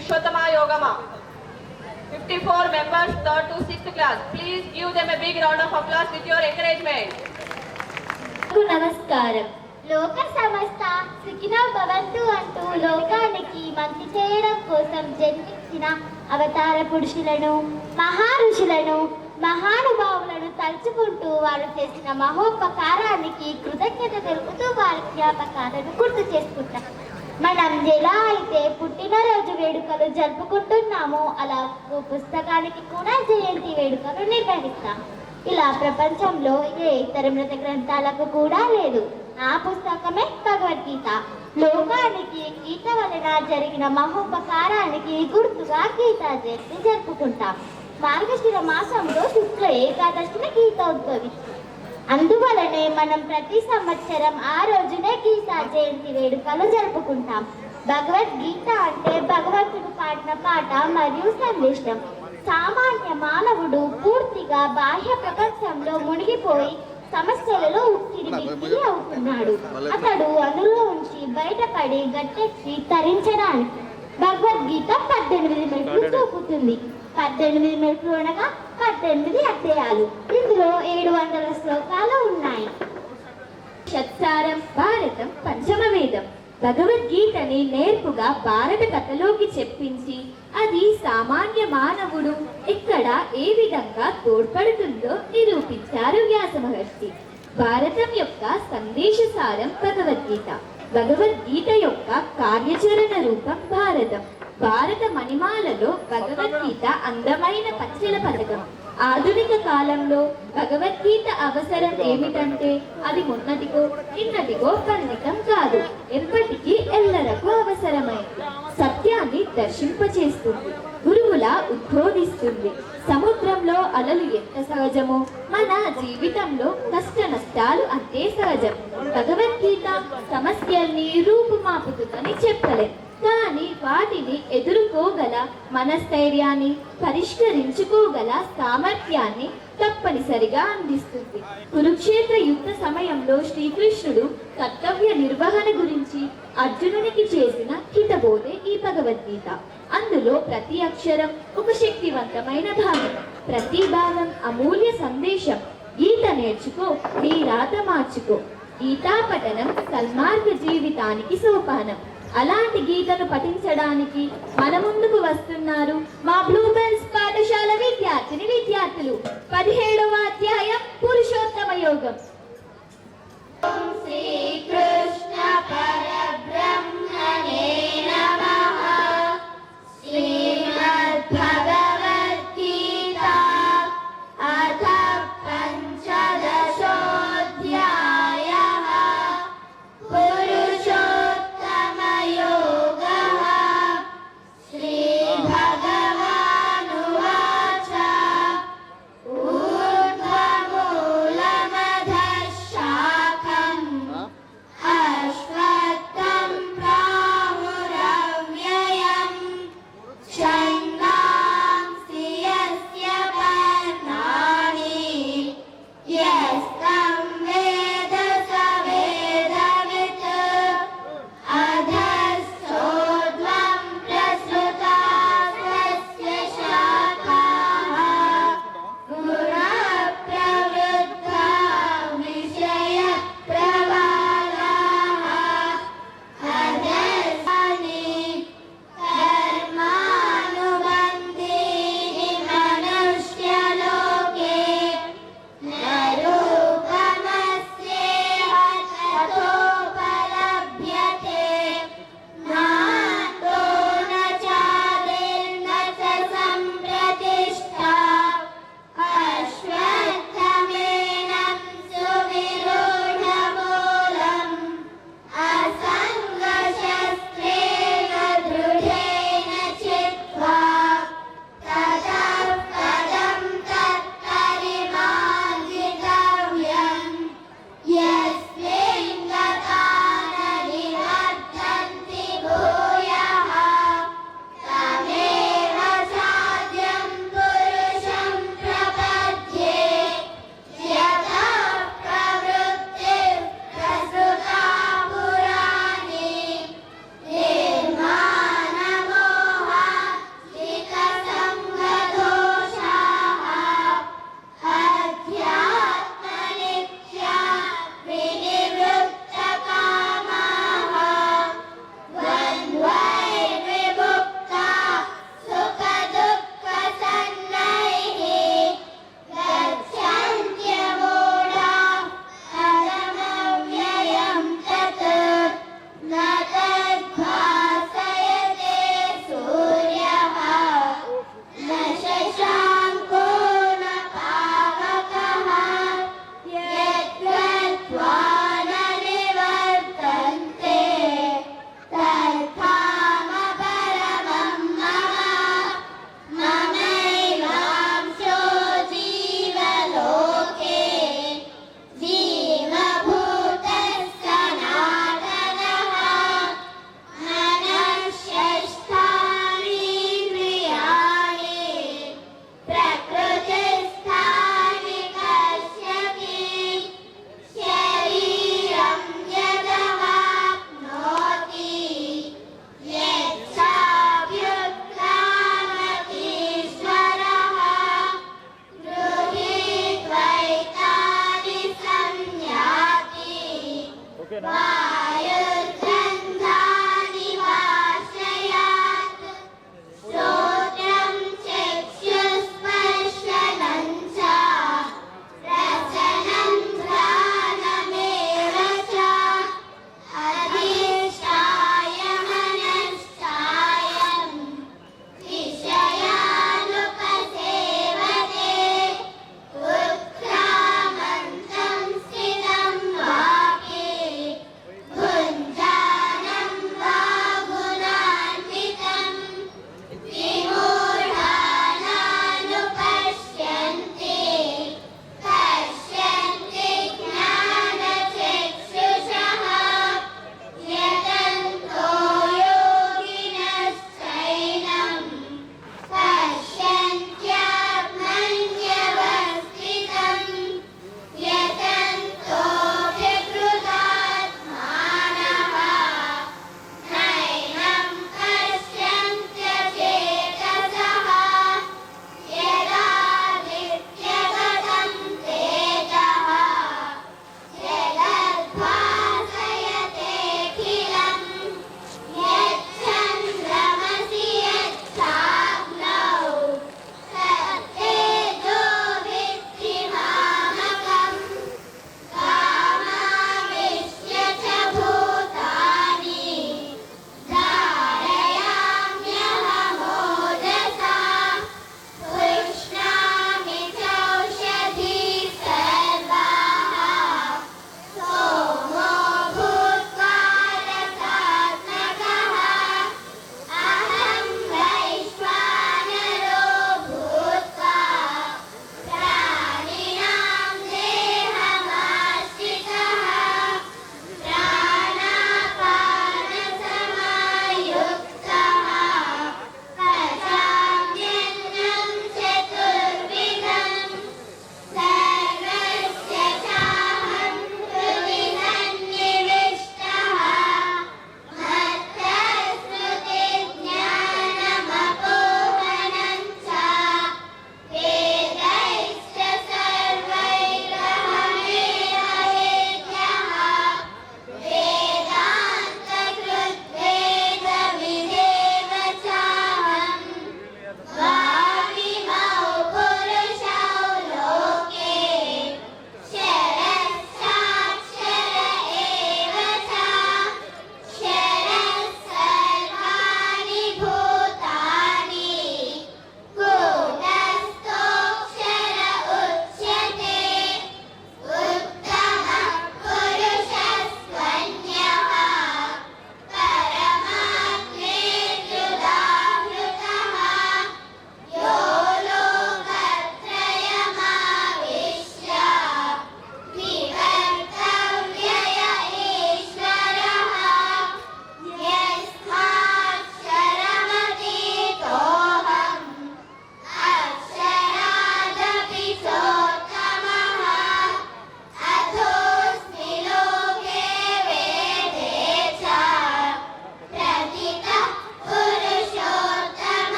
Purushottama Yogama. 54 members, 3rd to 6th class. Please give them a big round of applause with your encouragement. నమస్కారం. లోక సమస్త సుఖినో భవంతు అంటూ లోకానికి మంచి చేయడం కోసం జన్మించిన అవతార పురుషులను, మహారుషులను, మహానుభావులను తలుచుకుంటూ వారు చేసిన మహోపకారానికి కృతజ్ఞత తెలుపుతూ వారి జ్ఞాపకాలను గుర్తు చేసుకుంటాం. మనం ఎలా అయితే పుట్టినరోజు వేడుకలు జరుపుకుంటున్నామో అలా పుస్తకానికి కూడా జయంతి వేడుకలు నిర్వహిస్తాం. ఇలా ప్రపంచంలో ఏ ఇతర మృత గ్రంథాలకు కూడా లేదు. ఆ పుస్తకమే భగవద్గీత. లోకానికి గీత వలన జరిగిన మహోపకారానికి గుర్తుగా గీతా జయంతి జరుపుకుంటాం. మార్గశిర మాసంలో శుక్ల ఏకాదశిని గీత ఉద్భవిస్తుంది. అందువలనే మనం ప్రతి సంవత్సరం ఆ రోజునే గీతా జయంతి వేడుకలు జరుపుకుంటాం. భగవద్గీత అంటే భగవంతుడు పాడిన పాట మరియు సందేశం. సామాన్య మానవుడు పూర్తిగా బాహ్య ప్రపంచంలో మునిగిపోయి సమస్యలలో ఉక్కిరి అవుతున్నాడు. అతడు అందులో నుంచి బయటపడి గట్టెక్కి తరించడానికి భగవద్గీత 18 మెట్లు చూపుతుంది. 18 మెట్లు అనగా 18 అధ్యాయాలు. ఇందులో 700 శ్లోకాలు ఉన్నాయి. షట్సారం భారతం పంచమ వేదం. భగవద్గీతని నేర్పుగా భారత కథలోకి చెప్పించి అది సామాన్య మానవుడు ఇక్కడ ఏ విధంగా తోడ్పడుతుందో నిరూపించారు వ్యాస మహర్షి. భారతం యొక్క సందేశసారం భగవద్గీత. భగవద్గీత యొక్క కార్యాచరణ రూపం భారతం. భారత మణిమాలలో భగవద్గీత అందమైన పచ్చల పథకం. ఆధునిక కాలంలో భగవద్గీత అవసరం ఏమిటంటే అది మొన్నటికో నిన్నటికో పరిమితం కాదు, ఎప్పటికీ ఎల్లరకు అవసరమైంది. సత్యాన్ని దర్శింపచేస్తుంది, గురువులా ఉద్బోధిస్తుంది. సముద్రంలో అలలు ఎంత సహజమో మన జీవితంలో కష్ట నష్టాలు అంతే సహజం. భగవద్గీత సమస్యల్ని రూపుమాపుతుందని చెప్పలేదు, కానీ వాటిని ఎదుర్కోగల మనస్థైర్యాన్ని, పరిష్కరించుకోగల సామర్థ్యాన్ని తప్పనిసరిగా అందిస్తుంది. కురుక్షేత్ర యుద్ధ సమయంలో శ్రీకృష్ణుడు కర్తవ్య నిర్వహణ గురించి అర్జునునికి చేసిన హితబోధే ఈ భగవద్గీత. అందులో ప్రతి అక్షరం ఒక శక్తివంతమైన భాగం, ప్రతి భాగం అమూల్య సందేశం. గీత నేర్చుకో, నీ రాత మార్చుకో. గీతా పఠనం సన్మార్గ జీవితానికి సోపానం. అలాంటి గీతను పఠించడానికి మన ముందుకు వస్తున్నారు మా బ్లూబెల్స్ పాఠశాల విద్యార్థులు. 17వ అధ్యాయం పురుషోత్తమ యోగం.